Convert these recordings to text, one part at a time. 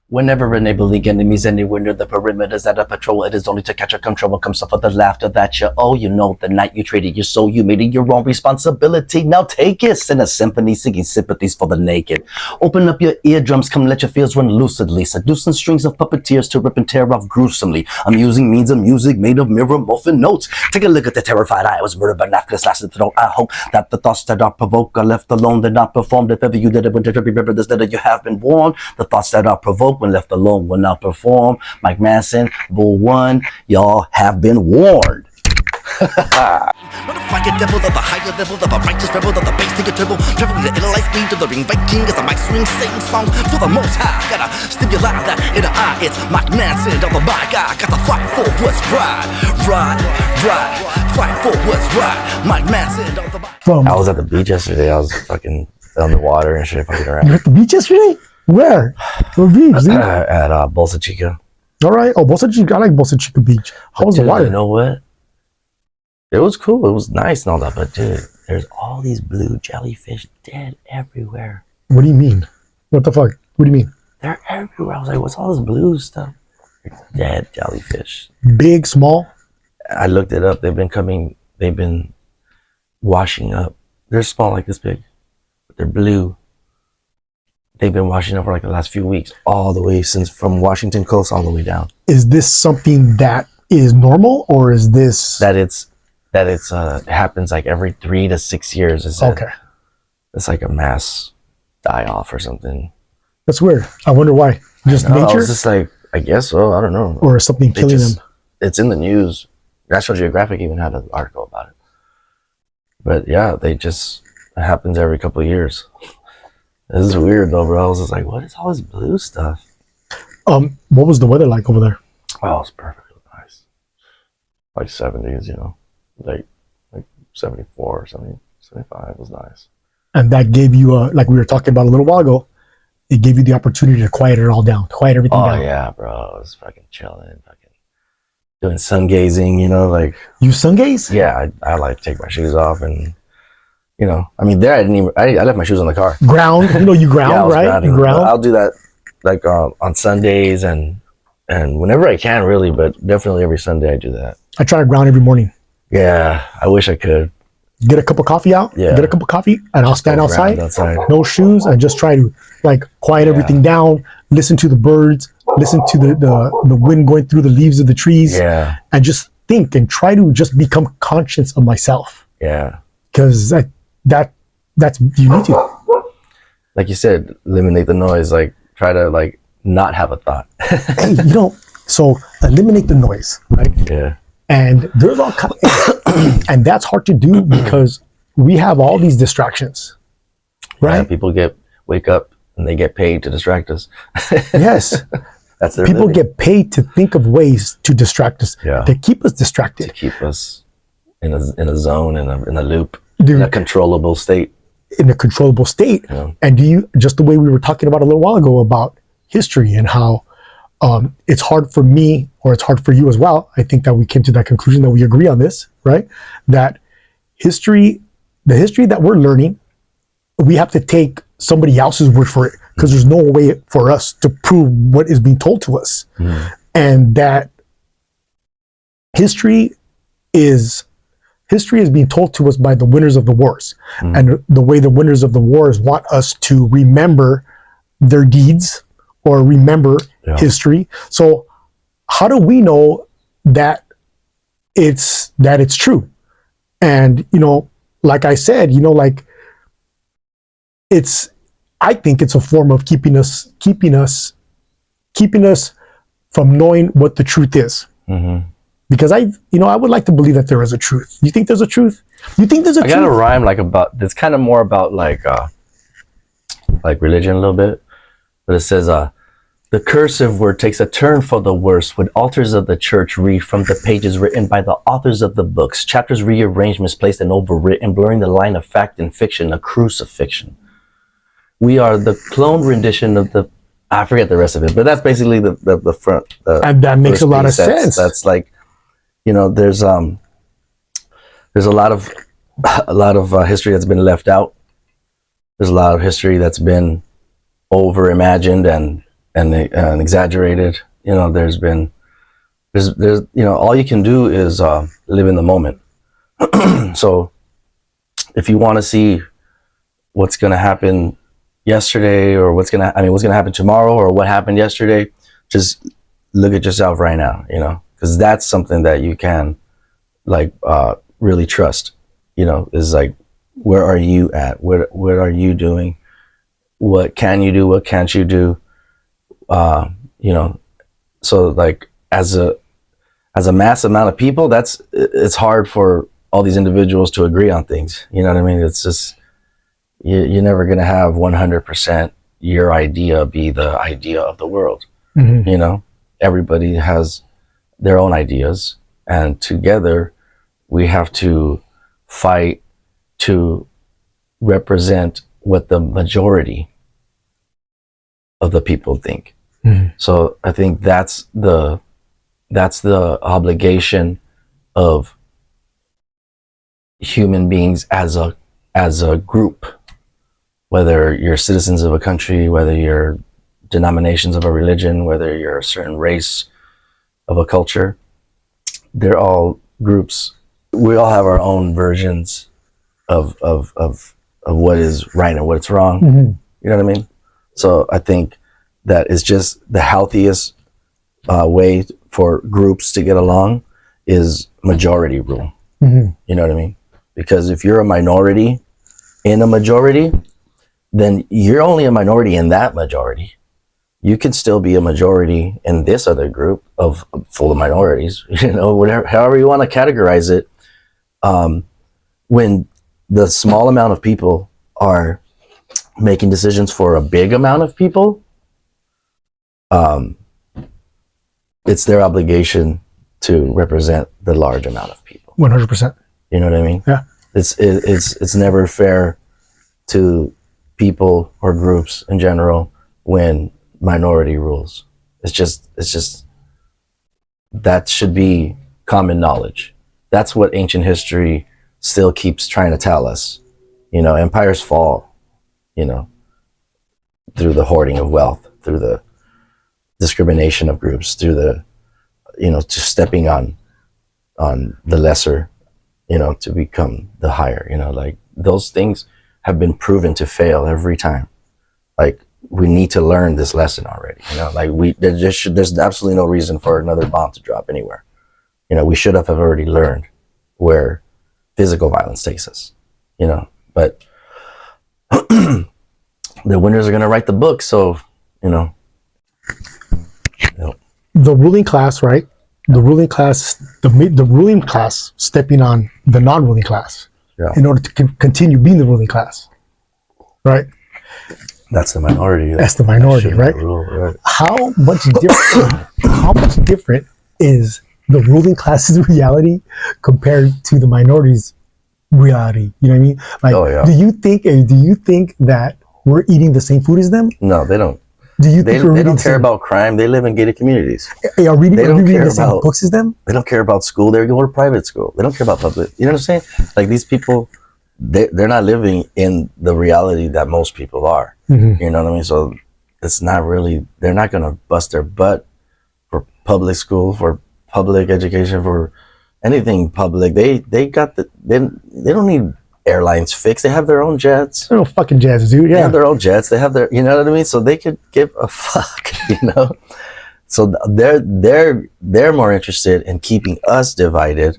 Whenever enabling enemies anywhere near the perimeters at a patrol, it is only to catch a control when comes for the laughter that you owe. You know the night you traded your soul, you made it your own responsibility. Now take it, sing a symphony, singing sympathies for the naked. Open up your eardrums, come let your fears run lucidly, seducing strings of puppeteers to rip and tear off gruesomely. Amusing means of music made of mirror muffin notes. Take a look at the terrified eye, I was murdered by Nafka's lasted throat. I hope that the thoughts that are provoked are left alone, they're not performed. If ever you did it, when to remember this letter, you have been warned. The thoughts that are provoked when left alone will not perform. Myk Mansun, Bull 1, y'all have been warned. Motherfucking devil of the higher level of a righteous rebel of the base to get triple. Traveling the inner life speed of the ring Viking as a mic swing sing song for the most high. Gotta stimulate that inner eye. It's Myk Mansun of the mic. I got to fight for what's right. Fight for what's right. Myk Mansun of the mic. I was at the beach yesterday. I was fucking on the water and shit, fucking around. You were at the beach yesterday? Where? What beach? At Bolsa Chica. All right. Oh, Bolsa Chica. I like Bolsa Chica Beach. How was the water? You know what? It was cool. It was nice and all that, but dude, there's all these blue jellyfish dead everywhere. What do you mean? What the fuck? What do you mean? They're everywhere. I was like, what's all this blue stuff? Dead jellyfish. Big, small? I looked it up. They've been washing up. They're small, like this big, but they're blue. They've been washing up for like the last few weeks, all the way from Washington coast all the way down. Is this something that is normal, or is this that it happens like every 3 to 6 years? Okay. It's like a mass die off or something. That's weird. I wonder why. Just nature? It's just like, I guess so. I don't know. Or something killing them. It's in the news. National Geographic even had an article about it. But yeah, it happens every couple of years. This is weird though, bro. I was just like, what is all this blue stuff? What was the weather like over there? Oh, it's perfectly nice. Like 70s, you know, like 74 or 75 was nice. And that gave you like we were talking about a little while ago, it gave you the opportunity to quiet it all down, quiet everything down. Oh yeah, bro. I was fucking chilling, fucking doing sun gazing, you know, like. You sun gaze? Yeah, I like take my shoes off and, you know, I mean, there I left my shoes on the car. Ground, you know, you ground, yeah, right? Grounding. You ground. I'll do that like on Sundays and whenever I can, really, but definitely every Sunday I do that. I try to ground every morning. Yeah, I wish I could. Get a cup of coffee out. Yeah. Get a cup of coffee, and I'll stand outside, no shoes, and just try to like quiet everything down. Listen to the birds. Listen to the wind going through the leaves of the trees. Yeah. And just think and try to just become conscious of myself. Yeah. Because that's you need to. Like you said, eliminate the noise. Like try to like not have a thought. Hey, you know, so eliminate the noise, right? Yeah. And there's all kind of, and that's hard to do because we have all these distractions, right? Yeah, people wake up and they get paid to distract us. Yes. That's their people living. Get paid to think of ways to distract us, to keep us distracted, to keep us in a zone, in a loop, Dude, in a controllable state. In a controllable state. Yeah. And do you, just the way we were talking about a little while ago about history and how it's hard for me, or it's hard for you as well. I think that we came to that conclusion that we agree on this, right? That the history that we're learning, we have to take somebody else's word for it because there's no way for us to prove what is being told to us. And that history is being told to us by the winners of the wars. And the way the winners of the wars want us to remember their deeds or remember history. So how do we know that it's true? And, you know, like I said, you know, like I think it's a form of keeping us from knowing what the truth is. Because I would like to believe that there is a truth. You think there's a truth? You think there's a truth? I got a rhyme that's kind of more about like religion a little bit, but it says, the cursive word takes a turn for the worse when altars of the church read from the pages written by the authors of the books, chapters rearranged, misplaced, and overwritten, blurring the line of fact and fiction, a crucifixion. We are the cloned rendition of the, I forget the rest of it, but that's basically the front. And that makes a lot of sense. That's like, you know, there's a lot of history that's been left out. There's a lot of history that's been over imagined and and exaggerated. You know, there's you know, all you can do is live in the moment. So if you want to see what's going to happen yesterday, or what's going to happen tomorrow, or what happened yesterday, just look at yourself right now, you know, because that's something that you can like really trust, you know, is like, where are you at? What are you doing? What can you do? What can't you do? You know, so like as a mass amount of people, it's hard for all these individuals to agree on things. You know what I mean? It's just, you're never going to have 100% your idea be the idea of the world. Mm-hmm. You know, everybody has their own ideas, and together we have to fight to represent what the majority of the people think. Mm-hmm. So I think that's the obligation of human beings as a group, whether you're citizens of a country, whether you're denominations of a religion, whether you're a certain race of a culture. They're all groups. We all have our own versions of what is right and what's wrong. Mm-hmm. You know what I mean? So I think that is just the healthiest way for groups to get along is majority rule. Mm-hmm. You know what I mean? Because if you're a minority in a majority, then you're only a minority in that majority. You can still be a majority in this other group full of minorities, you know, whatever, however you want to categorize it. When the small amount of people are making decisions for a big amount of people, it's their obligation to represent the large amount of people. 100%. You know what I mean? Yeah. It's never fair to people or groups in general when minority rules. It's just that should be common knowledge. That's what ancient history still keeps trying to tell us. You know, empires fall, you know, through the hoarding of wealth, through the discrimination of groups, through the, you know, to stepping on the lesser, you know, to become the higher, you know, like those things have been proven to fail every time. Like, we need to learn this lesson already, you know, like there's absolutely no reason for another bomb to drop anywhere. You know, we should have already learned where physical violence takes us, you know, but the winners are going to write the book. So, you know, the ruling class, right? The ruling class, the ruling class stepping on the non-ruling class, yeah, in order to continue being the ruling class, right? That's the minority. That's the minority, right? Right? How much different is the ruling class's reality compared to the minority's reality? You know what I mean? Like, oh, yeah. do you think that we're eating the same food as them? No, they don't. Do you think they don't care about crime? They live in gated communities. Are we reading the same books as them? They don't care about school. They go to private school. They don't care about public. You know what I'm saying? Like, these people, they're not living in the reality that most people are. Mm-hmm. You know what I mean? So it's not really, they're not going to bust their butt for public school, for public education, for anything public. They don't need airlines fixed. They have their own jets. They're no fucking jets, dude. Yeah. They have their own jets. They have their, you know what I mean? So they could give a fuck, you know? So they're more interested in keeping us divided,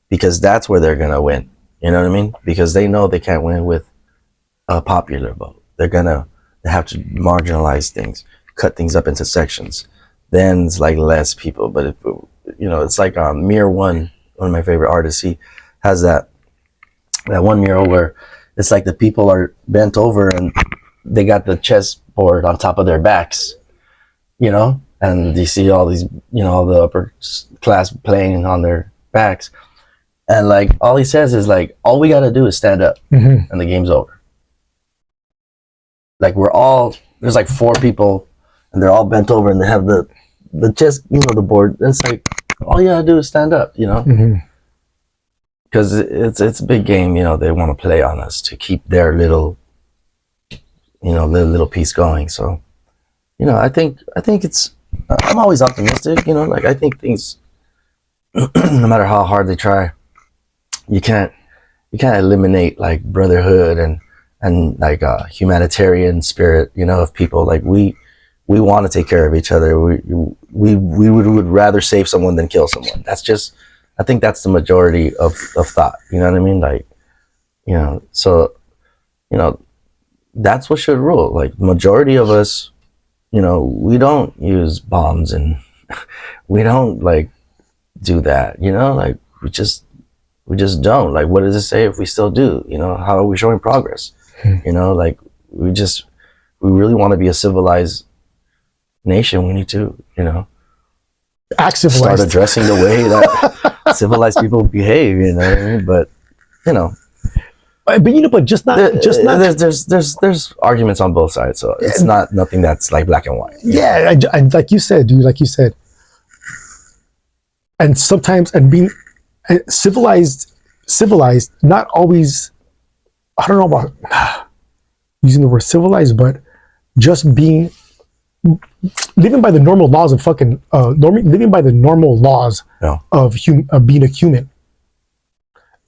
because that's where they're going to win. You know what I mean? Because they know they can't win with a popular vote. They have to marginalize things, cut things up into sections. Then it's like less people. But if, you know, it's like Mirror one of my favorite artists, he has that one mural where it's like the people are bent over and they got the chessboard on top of their backs, you know, and you see all these, you know, all the upper class playing on their backs. And like, all he says is like, all we got to do is stand up, mm-hmm, and the game's over. Like, there's like 4 people and they're all bent over and they have the chess, you know, the board. And it's like, all you got to do is stand up, you know? Mm-hmm. Because it's a big game, you know, they want to play on us to keep their little, you know, little piece going. So, I think it's. I'm always optimistic. Like I think things, no matter how hard they try, you can't eliminate like brotherhood and like a humanitarian spirit. Of people like we want to take care of each other. We would rather save someone than kill someone. That's just. I think that's the majority of thought. You know what I mean? Like, so, that's what should rule. Like, majority of us, we don't use bombs and we don't like do that. Like we just don't. Like, what does it say if we still do? How are we showing progress? Like we really want to be a civilized nation. We need to, Act civilized. start addressing the way that civilized people behave. You know what I mean? But but just not. There's arguments on both sides, so it's not nothing that's like black and white. Yeah, and like you said, dude, and sometimes being civilized, not always. I don't know about using the word civilized, but just living by the normal laws of living by the normal laws of being a human.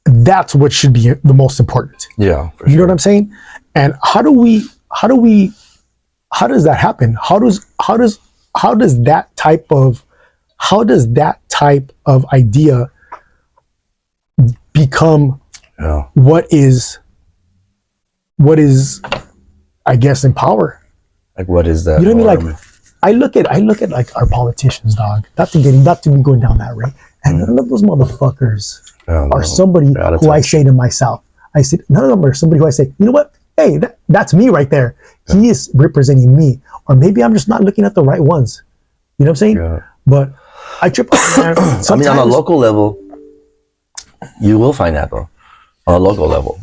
That's what should be the most important. Yeah, for you know what I'm saying? And how does that happen? How does that type of idea become what is I guess in power? Like, what is that? You know what I mean? Like, I look at like our politicians, dog. Not to be going down that way. And none of those motherfuckers are somebody who I say to myself. None of them are somebody who I say, you know what? Hey, that's me right there. Yeah. He is representing me. Or maybe I'm just not looking at the right ones. You know what I'm saying? Yeah. But I trip up, man. I mean, on a local level, you will find that though. On a local level,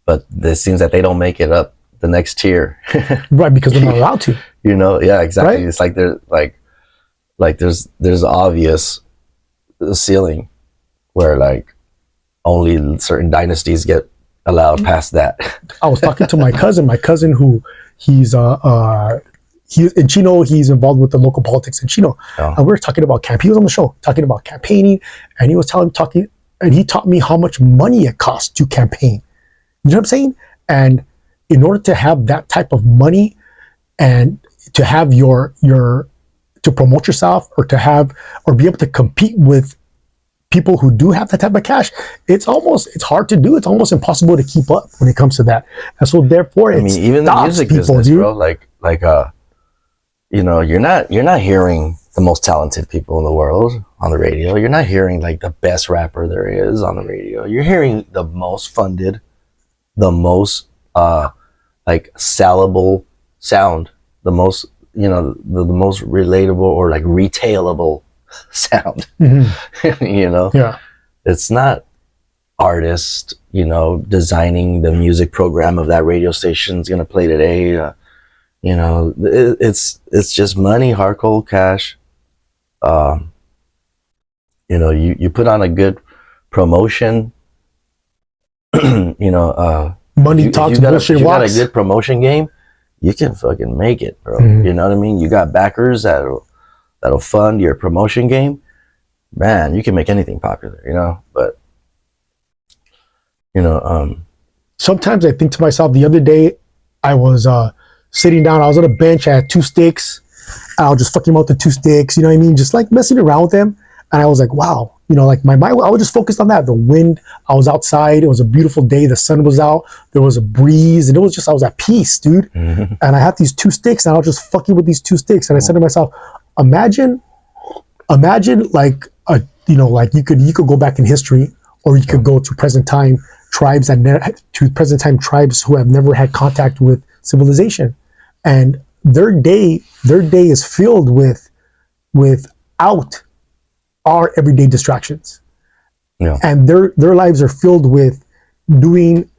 But it seems that they don't make it up the next tier. Right, because they're not allowed to. Yeah, exactly. Right? It's like there's obvious ceiling where like only certain dynasties get allowed past that. I was talking to my cousin who he's in Chino, he's involved with the local politics in Chino. And we were talking about he was on the show talking about campaigning, and he was and he taught me how much money it costs to campaign. You know what I'm saying? And in order to have that type of money and to have to promote yourself or be able to compete with people who do have that type of cash, it's hard to do. It's almost impossible to keep up when it comes to that. And so therefore even the music business, dude. Bro, you're not hearing the most talented people in the world on the radio. You're not hearing like the best rapper there is on the radio. You're hearing the most funded, the most like sellable sound, the most the most relatable or like retailable sound. Yeah, it's not artist designing the music program of that radio station's gonna play today. It's just money, hard cold cash. You put on a good promotion. Money talks, bullshit walks. If you got a good promotion game, you can fucking make it, bro. You know what I mean? You got backers that'll fund your promotion game. Man, you can make anything popular, But sometimes I think to myself, the other day I was sitting down, I was on a bench, I had 2 sticks, and I was just fucking out the 2 sticks, you know what I mean? Just like messing around with them. And I was like, wow, like my mind, I was just focused on that. The wind, I was outside, it was a beautiful day, the sun was out, there was a breeze, and I was at peace, dude. And I had these 2 sticks, and I was just fucking with these 2 sticks. And I said to myself, imagine like like you could go back in history, or you could go to present time tribes who have never had contact with civilization, and their day is filled without our everyday distractions. And their lives are filled with doing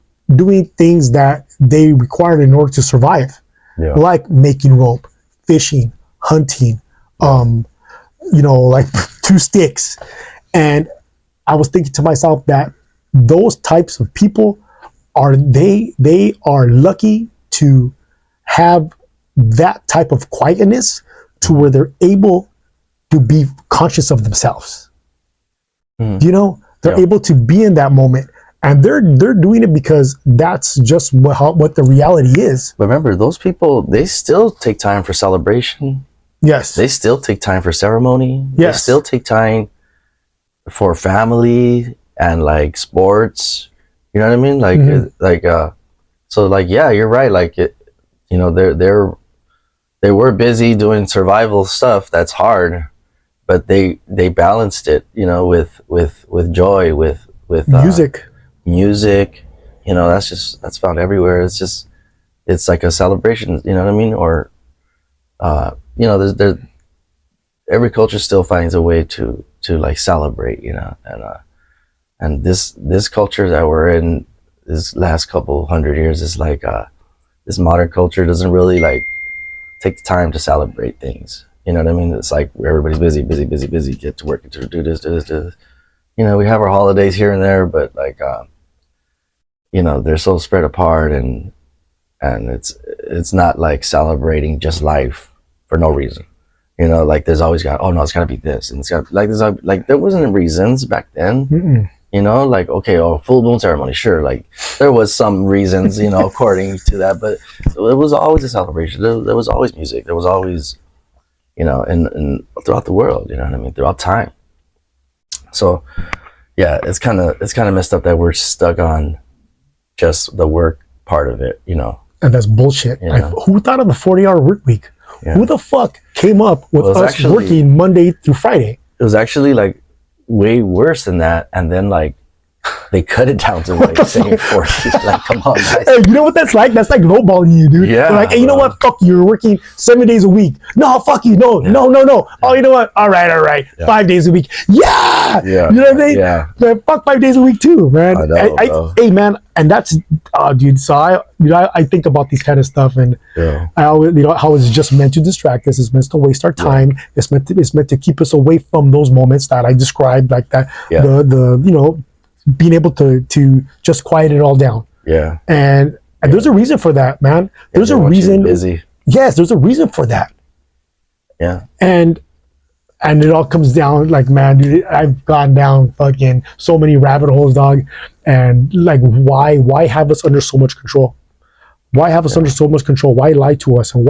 things that they require in order to survive, like making rope, fishing, hunting, like 2 sticks. And I was thinking to myself that those types of people are lucky to have that type of quietness to where they're able to be conscious of themselves. You know, they're able to be in that moment, and they're doing it because that's just what the reality is. But remember, those people, they still take time for celebration. Yes. They still take time for ceremony. Yes. They still take time for family and like sports. You know what I mean? Like, so like, yeah, you're right. Like, you know, they were busy doing survival stuff. That's hard, but they balanced it, you know, with joy, with music. You know, that's found everywhere. It's like a celebration. You know what I mean? Or you know, there's every culture still finds a way to like celebrate, you know, and this culture that we're in this last couple hundred years is like this modern culture doesn't really like take the time to celebrate things. You know what I mean? It's like everybody's busy, get to work, to do this. You know, we have our holidays here and there, but like you know, they're so spread apart, and it's not like celebrating just life for no reason. You know, like there's always it's gotta be this, and it's got like there wasn't reasons back then. You know, like, okay, full moon ceremony, sure, like there was some reasons, you know, according to that, but it was always a celebration. There was always music. There was always, you know, and throughout the world, you know what I mean, throughout time. So yeah, it's kind of messed up that we're stuck on just the work part of it, you know. And that's bullshit. Yeah. Like, who thought of the 40-hour work week? Yeah. Who the fuck came up with us working Monday through Friday? It was actually like way worse than that, and then like they cut it down to like saying 40. Like, come on, guys. Hey, you know what that's like? That's like lowballing you, dude. Yeah. They're like, hey, you know what? Fuck you. You're working 7 days a week. No, fuck you. No. Oh, you know what? All right. Yeah. 5 days a week. Yeah. You know what I mean? Yeah. Man, fuck 5 days a week too, man. I know, hey, man, and that's, dude. So I think about these kind of stuff, and I always, you know, how it's just meant to distract us. It's meant to waste our time. It's meant to keep us away from those moments that I described, like that. The you know, being able to just quiet it all down. Yeah. And there's a reason for that, man. There's a reason. Busy. Yes, there's a reason for that. Yeah. And it all comes down, like, man, dude, I've gone down fucking so many rabbit holes, dog. And like, why have us under so much control? Why have us under so much control? Why lie to us? And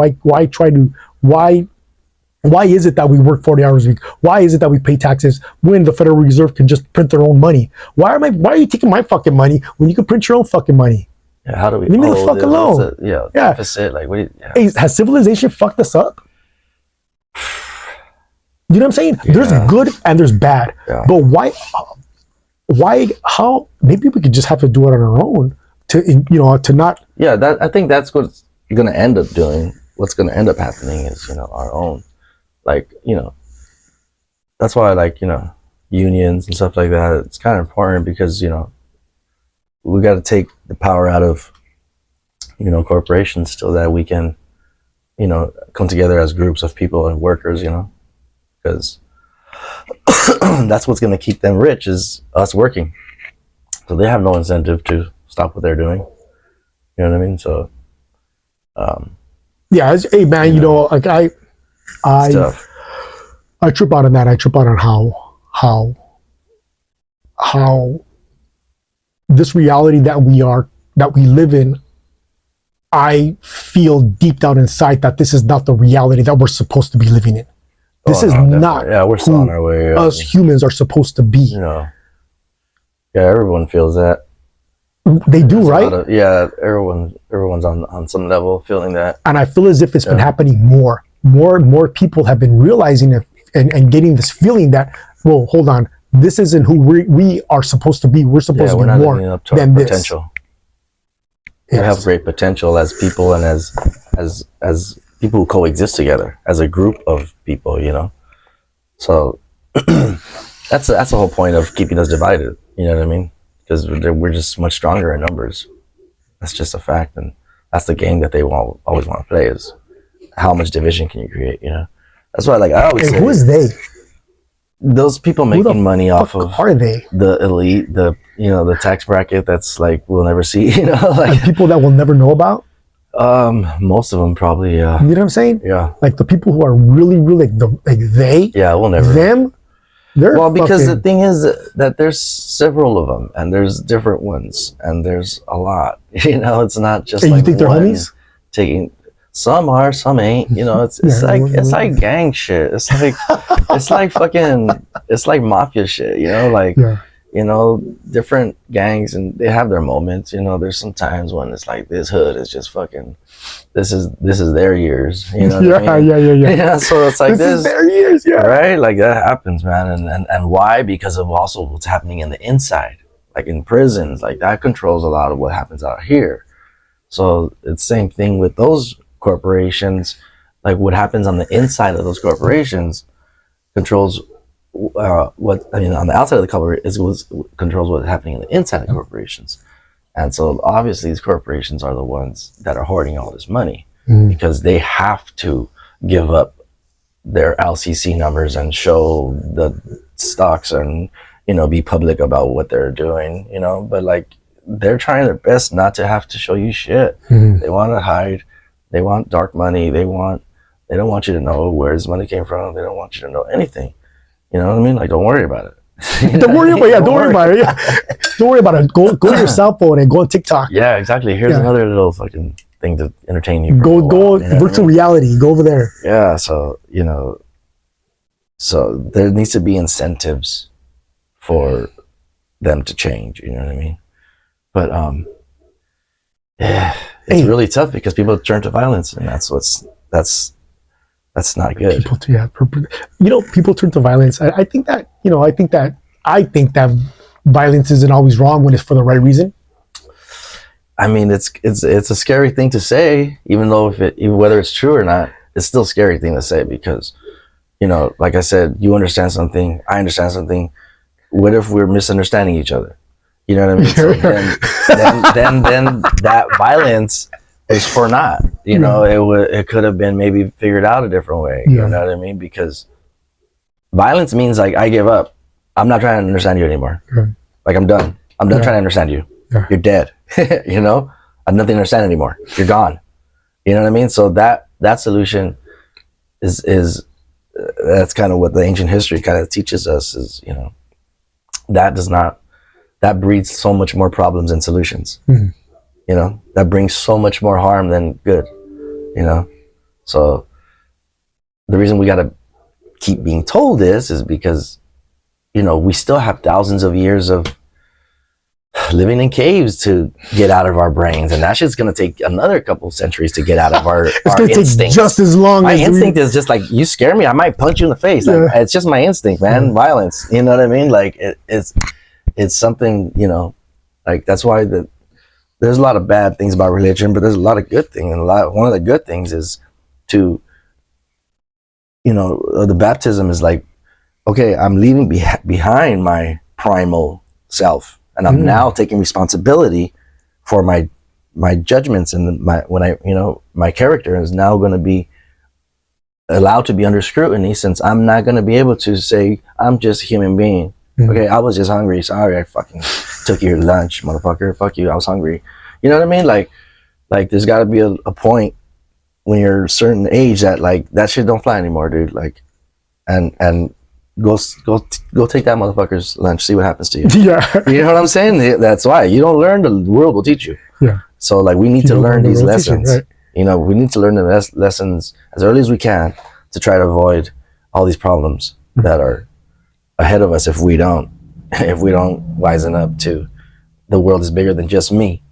why is it that we work 40 hours a week? Why is it that we pay taxes when the Federal Reserve can just print their own money? Why are you taking my fucking money when you can print your own fucking money? Yeah, how do we? Leave me the fuck alone. Deficit. Like, what? Hey, has civilization fucked us up? You know what I'm saying? Yeah. There's good and there's bad. Yeah. But why, how, maybe we could just have to do it on our own to not. Yeah, I think that's what you're going to end up doing. What's going to end up happening is, you know, our own. Like, you know, that's why I like, you know, unions and stuff like that. It's kind of important because, you know, we got to take the power out of, you know, corporations so that we can, you know, come together as groups of people and workers, you know, because that's what's going to keep them rich is us working. So they have no incentive to stop what they're doing. You know what I mean? So, yeah, hey man, you know, like I trip out on that. I trip out on how this reality that we live in, I feel deep down inside that this is not the reality that we're supposed to be living in. This is not we're still on our way. Us humans are supposed to be. You know, yeah, everyone feels that. They do, right? Everyone's on some level feeling that. And I feel as if it's been happening more and more people have been realizing it and getting this feeling that, well, hold on, this isn't who we are supposed to be. We're supposed to be more living up to than our this. Potential. We have great potential as people and as people who coexist together as a group of people, you know. So that's the whole point of keeping us divided. You know what I mean? Because we're just much stronger in numbers. That's just a fact, and that's the game that they always want to play is how much division can you create, you know? That's why, like, I always say, who is they? Those people making money off of are they? The elite, the tax bracket that's like we'll never see, you know, like and people that we'll never know about. Most of them probably, yeah. You know what I'm saying? Yeah. Like the people who are really, really they, Yeah, we'll never. them, they're Well, because fucking, the thing is that there's several of them, and there's different ones, and there's a lot. You know, it's not just Hey, like you think they're one homies? taking. Some are, some ain't. You know, it's Yeah, it's like gang shit. It's like it's like mafia shit. You know, like yeah. you know, different gangs, and they have their moments. You know, there's some times when it's like this hood is just fucking. This is their years. You know what I mean? Yeah. Yeah, so it's like This is their years, yeah. right? Like that happens, man. And why? Because of also what's happening in the inside, like in prisons, like that controls a lot of what happens out here. So it's same thing with those corporations. Like what happens on the inside of those corporations controls what I mean on the outside of the corporation controls what's happening in the inside of the corporations. And so obviously these corporations are the ones that are hoarding all this money because they have to give up their LCC numbers and show the stocks and, you know, be public about what they're doing, you know, but like they're trying their best not to have to show you shit. They want to hide. They want dark money. They don't want you to know where this money came from. They don't want you to know anything. You know what I mean? Like, don't worry about it. Don't worry about it. Yeah, don't worry about it. Yeah. Don't worry about it. Go to your cell phone and go on TikTok. Yeah, exactly. Here's another little fucking thing to entertain you. Go you know virtual reality. Go over there. Yeah, so you know, so there needs to be incentives for them to change. You know what I mean? But yeah, it's really tough because people turn to violence, and that's not good. People turn to violence. I think that violence isn't always wrong when it's for the right reason. I mean, it's a scary thing to say, even though whether it's true or not, it's still a scary thing to say because, you know, like I said, you understand something, I understand something. What if we're misunderstanding each other? You know what I mean? So then that violence is for naught. You know, it could have been maybe figured out a different way. You know what I mean? Because violence means like I give up. I'm not trying to understand you anymore. Like I'm done. I'm done trying to understand you. You're dead. You know, I have nothing to understand anymore. You're gone. You know what I mean? So that solution is that's kind of what the ancient history kind of teaches us is, you know, that breeds so much more problems than solutions. You know, that brings so much more harm than good, you know? So the reason we got to keep being told this is because, you know, we still have thousands of years of living in caves to get out of our brains. And that shit's going to take another couple centuries to get out of our instincts. Take just as long my as instinct is just like, you scare me, I might punch you in the face. Like, it's just my instinct, man. Violence. You know what I mean? Like it's something, you know, like that's why there's a lot of bad things about religion, but there's a lot of good things. And one of the good things is to, you know, the baptism is like, okay, I'm leaving behind my primal self, and I'm now taking responsibility for my judgments and my character is now going to be allowed to be under scrutiny, since I'm not going to be able to say I'm just a human being. Okay, I was just hungry. Sorry, I fucking took your lunch, motherfucker. Fuck you. I was hungry. You know what I mean? Like there's got to be a point when you're a certain age that like that shit don't fly anymore, dude. Like, and go take that motherfucker's lunch. See what happens to you. Yeah. You know what I'm saying? That's why you don't learn. The world will teach you. Yeah. So like we need to learn these lessons. Right. You know, we need to learn the lessons as early as we can to try to avoid all these problems that are ahead of us if we don't wisen up to the world is bigger than just me.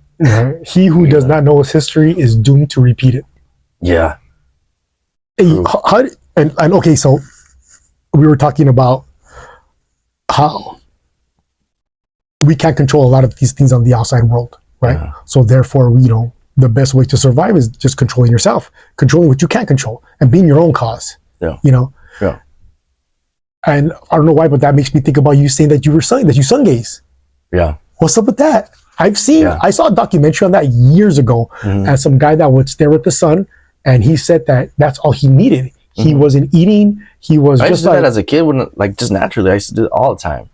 He who does not know his history is doomed to repeat it. Yeah. And okay, so we were talking about how we can't control a lot of these things on the outside world, right? Yeah. So therefore, the best way to survive is just controlling yourself, controlling what you can't control, and being your own cause. Yeah. Yeah. And I don't know why, but that makes me think about you saying that you sun gaze. Yeah. What's up with that? I saw a documentary on that years ago, and some guy that would stare at the sun, and he said that that's all he needed. He wasn't eating. He was I used to do that as a kid, just naturally. I used to do it all the time.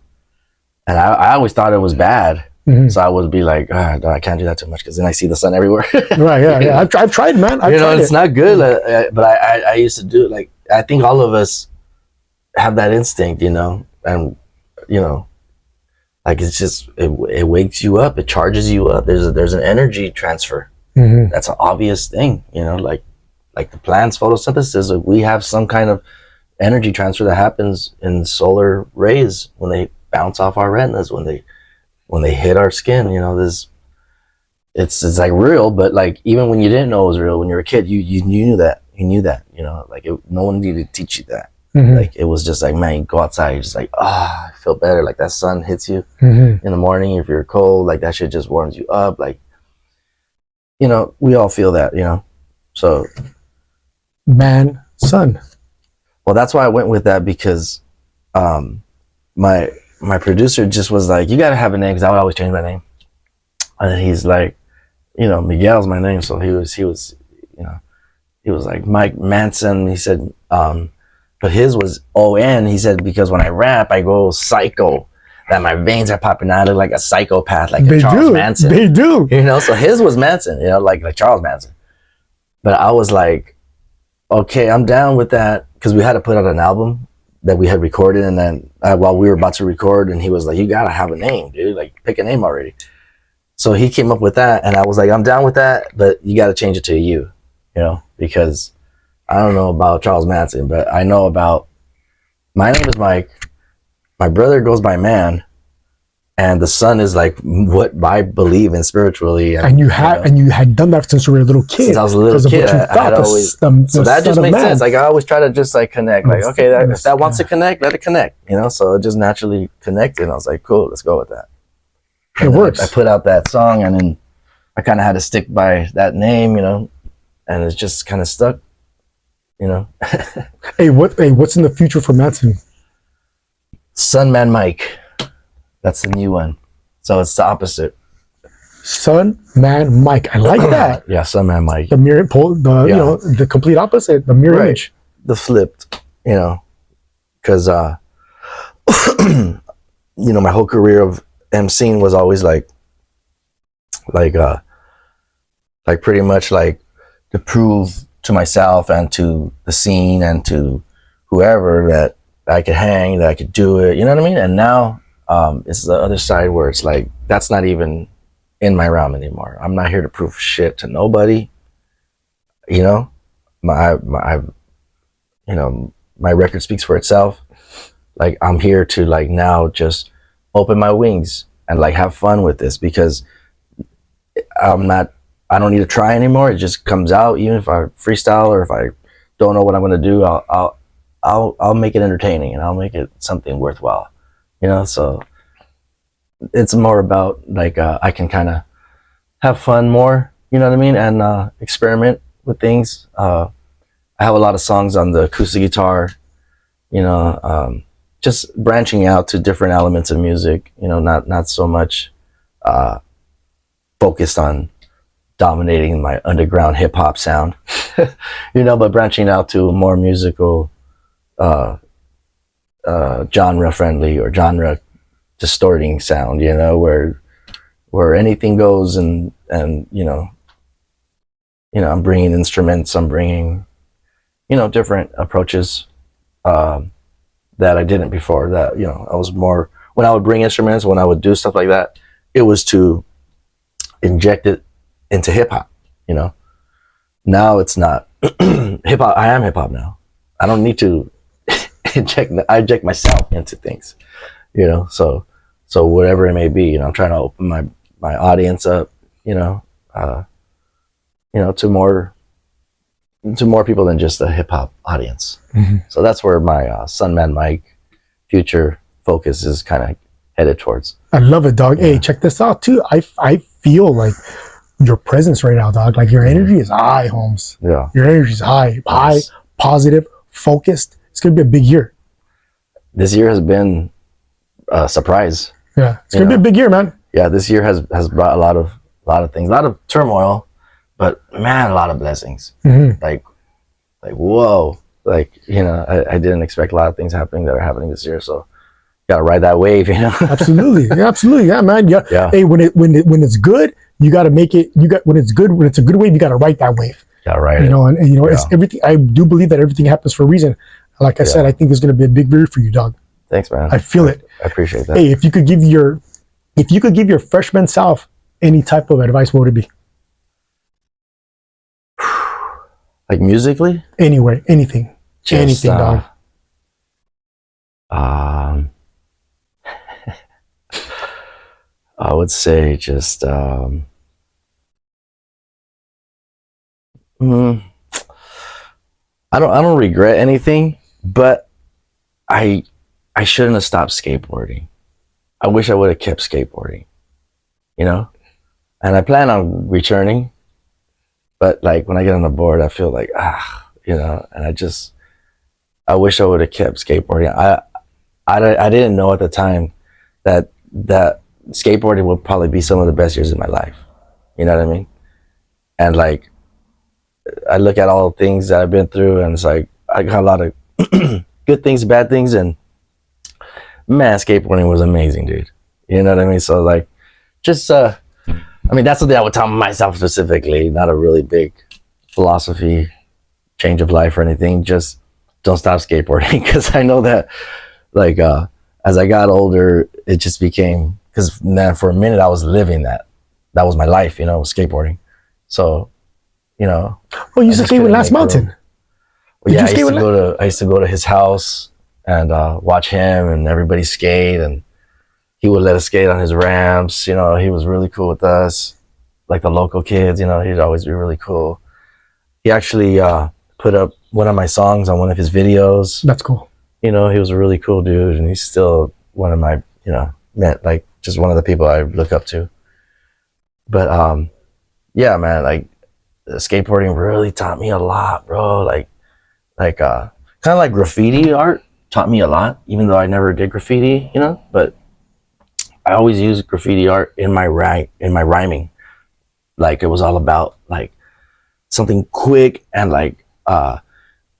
And I always thought it was bad. Mhm. So I would be like, no, I can't do that too much because then I see the sun everywhere. Right. Yeah. I've tried, man. I've tried It's it. not good. But I used to do it. Like, I think all of us have that instinct, and, like it's just, it wakes you up. It charges you up. There's an energy transfer. Mhm. That's an obvious thing, like the plant's photosynthesis. Like, we have some kind of energy transfer that happens in solar rays when they bounce off our retinas, when they hit our skin. It's like real, but like even when you didn't know it was real, when you were a kid, you knew that. Like no one needed to teach you that. Mhm. Like it was just like, man, you go outside, you're just like, I feel better. Like that sun hits you Mhm. in the morning. If you're cold, like that shit just warms you up. Like, we all feel that, so Man, son. well, that's why I went with that, because my producer just was like, you gotta have a name, because I would always change my name. And then he's like, Miguel's my name, so he was like Myk Mansun. He said, but his was ON. He said, because when I rap, I go psycho. That my veins are popping out. I look like a psychopath, like a Charles Manson. They do. So his was Manson, like Charles Manson. But I was like, okay, I'm down with that, because we had to put out an album that we had recorded, and then while we were about to record, and he was like, you gotta have a name, dude. Like, pick a name already. So he came up with that, and I was like, I'm down with that, but you gotta change it to you, because I don't know about Charles Manson, but I know about, my name is Myk, my brother goes by Man, and the sun is like what I believe in spiritually. And you had done that since you were a little kid. Since I was a little kid, I had always. So that just made sense. Like, I always try to just like connect. Like, okay, if that wants to connect, let it connect. So it just naturally connected. And I was like, cool, let's go with that. It works. I put out that song, and then I kind of had to stick by that name, and it's just kind of stuck. Hey, what's in the future for Manson? Sun Man Myk. That's the new one. So it's the opposite. Sun Man Myk. I like that. Yeah, Sun Man Myk. The mirror pole, the complete opposite, the mirror image. The flipped, because my whole career of emceeing was always like pretty much like to prove to myself and to the scene and to whoever that I could hang, that I could do it, you know what I mean? And now it's the other side, where it's like, that's not even in my realm anymore. I'm not here to prove shit to nobody. My record speaks for itself. Like, I'm here to like now just open my wings and like have fun with this, because I don't need to try anymore. It just comes out. Even if I freestyle, or if I don't know what I'm going to do, I'll make it entertaining, and I'll make it something worthwhile, so it's more about like, I can kind of have fun more, you know what I mean? And experiment with things. I have a lot of songs on the acoustic guitar, just branching out to different elements of music, not so much focused on dominating my underground hip hop sound, but branching out to a more musical, genre friendly, or genre distorting sound, where anything goes, and I'm bringing instruments, I'm bringing, different approaches that I didn't before. That, I was more, when I would bring instruments, when I would do stuff like that, it was to inject it into hip hop. Now it's not hip hop. I am hip hop now. I don't need to I inject myself into things, so whatever it may be, I'm trying to open my audience up, to more people than just a hip hop audience. Mm-hmm. So that's where my Sun Man Myk future focus is kind of headed towards. I love it, dog. Yeah. Hey, check this out too. I feel like your presence right now, dog. Like, your energy is high, Holmes. Yeah. Your energy is high, nice. Positive, focused. It's gonna be a big year. This year has been a surprise. Yeah, it's gonna be a big year, man. Yeah, this year has brought a lot of things, a lot of turmoil, but man, a lot of blessings. Mm-hmm. Like whoa, like, I didn't expect a lot of things happening that are happening this year. So Gotta ride that wave, you know. Absolutely, yeah, absolutely, yeah, man. Yeah. Yeah. Hey, when it's good, you got to make it. When it's good, when it's a good wave, you got to ride that wave. Gotta ride You it. know, and you know, Yeah. it's everything. I do believe that everything happens for a reason. Like I said, I think there's going to be a big year for you, dog. Thanks, man. I feel it. I appreciate that. Hey, if you could give your freshman self any type of advice, what would it be? Like musically? Anyway, anything, Just, anything, dog. I would say just I don't regret anything, but I shouldn't have stopped skateboarding. I wish I would have kept skateboarding, you know? And I plan on returning, but like when I get on the board, I feel like, you know, and I wish I would have kept skateboarding. I didn't know at the time that skateboarding would probably be some of the best years of my life. You know what I mean? And like, I look at all the things that I've been through, and it's like, I got a lot of good things, bad things, and man, skateboarding was amazing, dude. You know what I mean? So like, just, I mean, that's something I would tell myself specifically, not a really big philosophy change of life or anything. Just don't stop skateboarding. Because I know that, like, as I got older, it just became, because man, for a minute I was living that. That was my life, you know, skateboarding. So, you know. Oh, you used to skate with Last Mountain. Well, yeah, I used to go to his house and watch him and everybody skate, and he would let us skate on his ramps. You know, he was really cool with us, like the local kids. You know, he'd always be really cool. He actually put up one of my songs on one of his videos. That's cool. You know, he was a really cool dude, and he's still one of my, you know, like just one of the people I look up to. But yeah, man, like skateboarding really taught me a lot, bro. Like kind of like graffiti art taught me a lot, even though I never did graffiti, you know. But I always used graffiti art in my rhyming. Like it was all about like something quick, and like I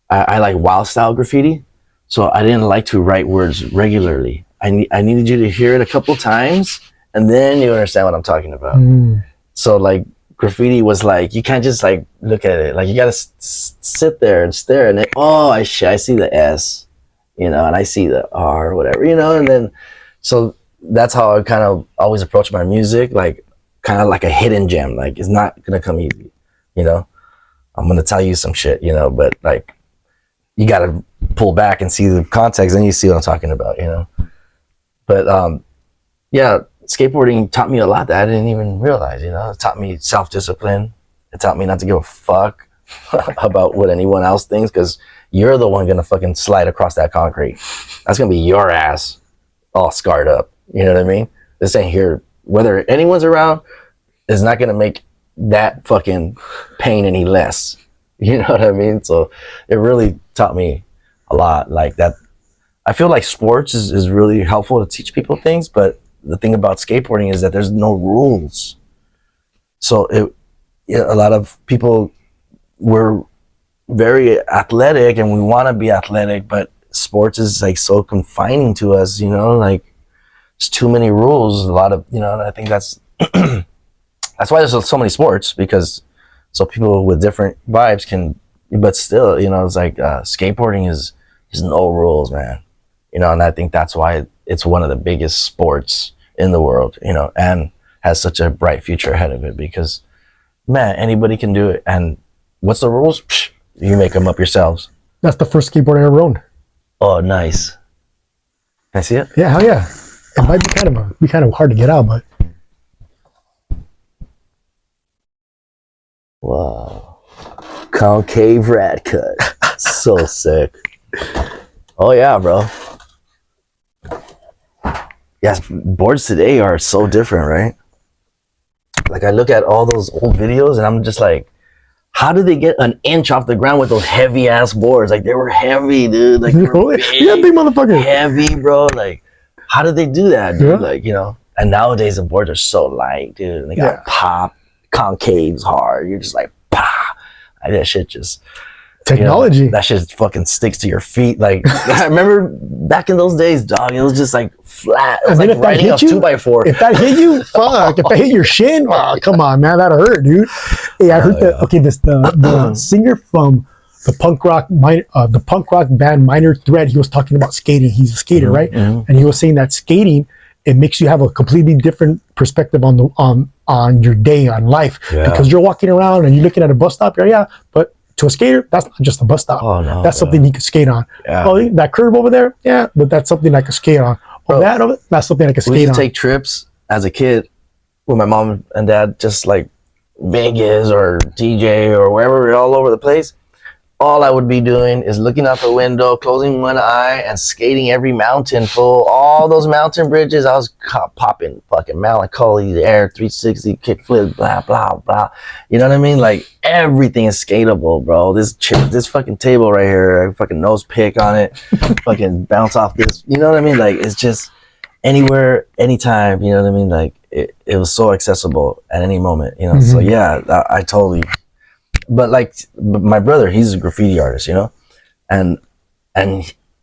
like wild style graffiti, so I didn't like to write words regularly. I needed you to hear it a couple times, and then you understand what I'm talking about. So like graffiti was like, you can't just like look at it, like you gotta sit there and stare, and then, oh, I see the S, you know, and I see the R or whatever, you know. And then so that's how I kind of always approach my music, like kind of like a hidden gem. Like it's not gonna come easy, you know. I'm gonna tell you some shit, you know, but like you gotta pull back and see the context, and you see what I'm talking about, you know. But yeah, skateboarding taught me a lot that I didn't even realize, you know. It taught me self-discipline. It taught me not to give a fuck about what anyone else thinks, because you're the one gonna fucking slide across that concrete. That's gonna be your ass all scarred up. You know what I mean? This ain't here. Whether anyone's around is not gonna make that fucking pain any less. You know what I mean? So it really taught me a lot. Like that, I feel like sports is really helpful to teach people things, but the thing about skateboarding is that there's no rules. So a lot of people were very athletic, and we want to be athletic, but sports is like so confining to us, you know, like there's too many rules, a lot of, you know. And I think that's that's why there's so many sports, because so people with different vibes can, but still, you know, it's like skateboarding is no rules, man, you know. And I think that's why it's one of the biggest sports in the world, you know, and has such a bright future ahead of it, because man, anybody can do it. And what's the rules? Psh, you make them up yourselves. That's the first skateboard I ever owned. Oh, nice. Can I see it? Yeah, hell yeah. It might be kind of hard to get out, but wow, concave rat cut. So sick. Oh yeah, bro. Yes, boards today are so different, right? Like I look at all those old videos and I'm just like, how did they get an inch off the ground with those heavy ass boards? Like they were heavy, dude. Like they were big, yeah, big motherfucker. Heavy, bro. Like how did they do that, dude? Yeah. Like, you know. And nowadays the boards are so light, dude. And they got pop, concaves hard. You're just like, bah. Like, that shit just technology. You know, that shit fucking sticks to your feet. Like I remember back in those days, dog, it was just like flat. It was And then like if that riding a hit you, 2x4. if that hit you, fuck. If that hit your shin, oh, come on, man, that'll hurt, dude. Hey, I heard that. Okay, the singer from the punk rock band Minor Threat, he was talking about skating. He's a skater, right? And he was saying that skating, it makes you have a completely different perspective on your day, on life, because you're walking around and you're looking at a bus stop. Yeah, but to a skater, that's not just a bus stop. Oh, no, that's something he could skate on. Yeah. Oh, that curve over there, yeah, but that's something I could skate on. Oh, that's something I could We skate used on. to take trips as a kid with my mom and dad, just like Vegas or DJ or wherever, all over the place. All I would be doing is looking out the window, closing one eye, and skating every mountain, full. All those mountain bridges, I was popping fucking melancholy, air 360, kickflip, blah, blah, blah. You know what I mean? Like, everything is skatable, bro. This fucking table right here, I fucking nose pick on it, fucking bounce off this. You know what I mean? Like, it's just anywhere, anytime, you know what I mean? Like, it was so accessible at any moment, you know? So, yeah, I totally... But like my brother, he's a graffiti artist, you know, and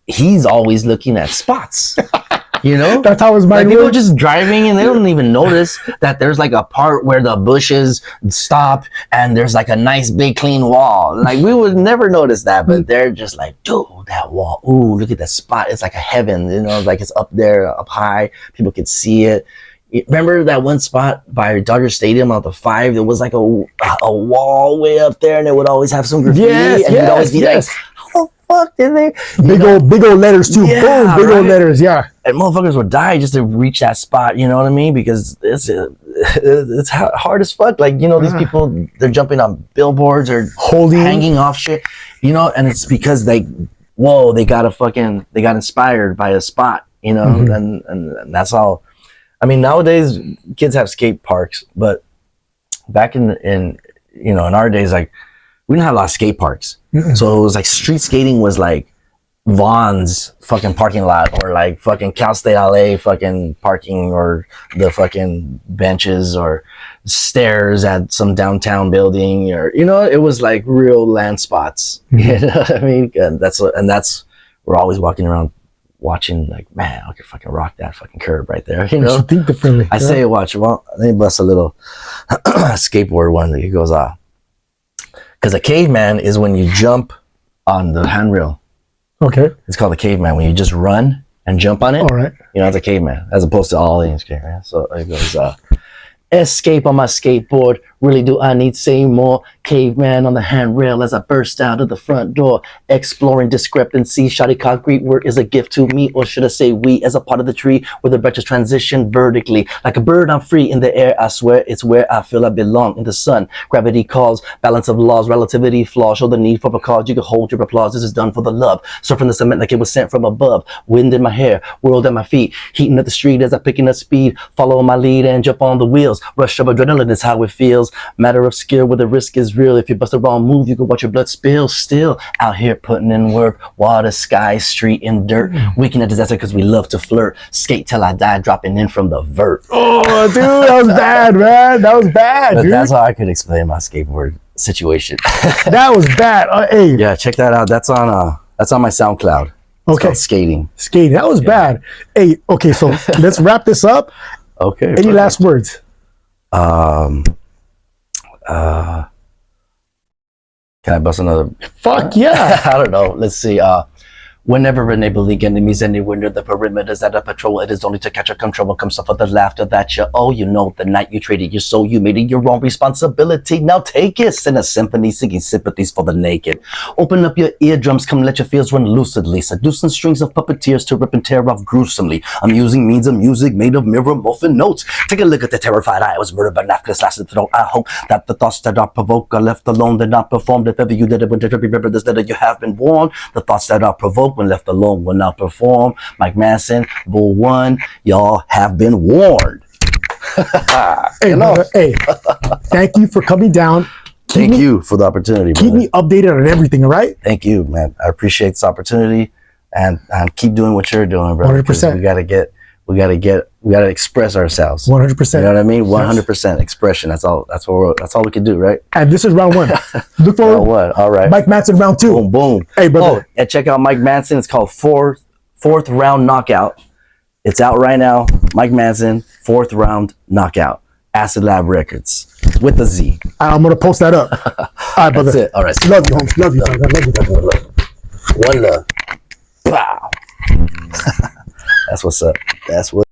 he's always looking at spots, you know. That's how his mind like people works. just driving and they don't even notice that there's like a part where the bushes stop and there's like a nice big clean wall. Like we would never notice that, but they're just like, dude, that wall. Ooh, look at that spot. It's like a heaven, you know, like it's up there, up high. People can see it. Remember that one spot by Dodger Stadium out the 5? There was like a wall way up there, and it would always have some graffiti, and you'd always be like, "How the fuck did they?" Big old letters too. Boom, big old letters. Yeah. And motherfuckers would die just to reach that spot. You know what I mean? Because it's hard as fuck. Like, you know, these people, they're jumping on billboards or hanging off shit. You know, and it's because they got inspired by a spot. You know, and that's all. I mean, nowadays kids have skate parks, but back in our days, like we didn't have a lot of skate parks. So it was like street skating was like Vaughn's fucking parking lot, or like fucking Cal State LA fucking parking, or the fucking benches or stairs at some downtown building, or you know, it was like real land spots. You know what I mean? And that's we're always walking around watching, like, man, I could fucking rock that fucking curb right there. You know, think differently. I say, watch. Well, let me bust a little skateboard one. It goes off. Because a caveman is when you jump on the handrail. Okay. It's called a caveman when you just run and jump on it. All right. You know, it's a caveman as opposed to all things caveman. So it goes, escape on my skateboard. Really do I need to say more? Caveman on the handrail as I burst out of the front door. Exploring discrepancy. Shoddy concrete work is a gift to me, or should I say we, as a part of the tree where the branches transition vertically. Like a bird, I'm free in the air. I swear it's where I feel I belong. In the sun, gravity calls, balance of laws, relativity flaws. Show the need for because you can hold your applause. This is done for the love. Surfing the cement like it was sent from above. Wind in my hair, world at my feet. Heating up the street as I picking up speed. Follow my lead and jump on the wheels. Rush of adrenaline is how it feels. Matter of skill where the risk is real. If you bust the wrong move, you can watch your blood spill. Still out here putting in work. Water, sky, street, and dirt. Weekend at disaster because we love to flirt. Skate till I die, dropping in from the vert. Oh, dude, that was bad, man. That was bad, But dude. that's how I could explain my skateboard situation. That was bad. Hey. Yeah, check that out. That's on my SoundCloud. It's called Skating. Skating. That was bad. Hey, okay, so let's wrap this up. Okay. Any perfect. last words? Can I bust another? Fuck yeah. I don't know. Let's see. Whenever enabling enemies anywhere near the perimeters at a patrol, it is only to catch a control when comes for the laughter that you owe. You know, the night you traded your soul, you made it your own responsibility. Now take it. Sing a symphony, singing sympathies for the naked. Open up your eardrums, come let your fears run lucidly. Seducing strings of puppeteers to rip and tear off gruesomely. Amusing means of music made of mirror muffin notes. Take a look at the terrified eye. I was murdered by knife lasted throat. I hope that the thoughts that are provoked are left alone, they're not performed. If ever you did it, when to remember this letter, you have been warned. The thoughts that are provoked when left alone will not perform. Myk Mansun, Bull 1, y'all have been warned. Hey, brother, hey, thank you for coming down. Thank you for the opportunity, Keep brother. me updated on everything, all right? Thank you, man. I appreciate this opportunity, and keep doing what you're doing, brother. 100%. We gotta express ourselves. 100%. You know what I mean? 100% expression. That's all we can do, right? And this is round one. Look forward. What? All right. Myk Mansun, round two. Boom, boom. Hey, brother. Oh, and check out Myk Mansun. It's called 4th round knockout. It's out right now. Myk Mansun, 4th round knockout. Acid Lab Records with a Z. I'm gonna post that up. All right, brother. That's it. All right. Love you, Holmes. Love you. I love you. One love. Wow. That's what's up. That's what.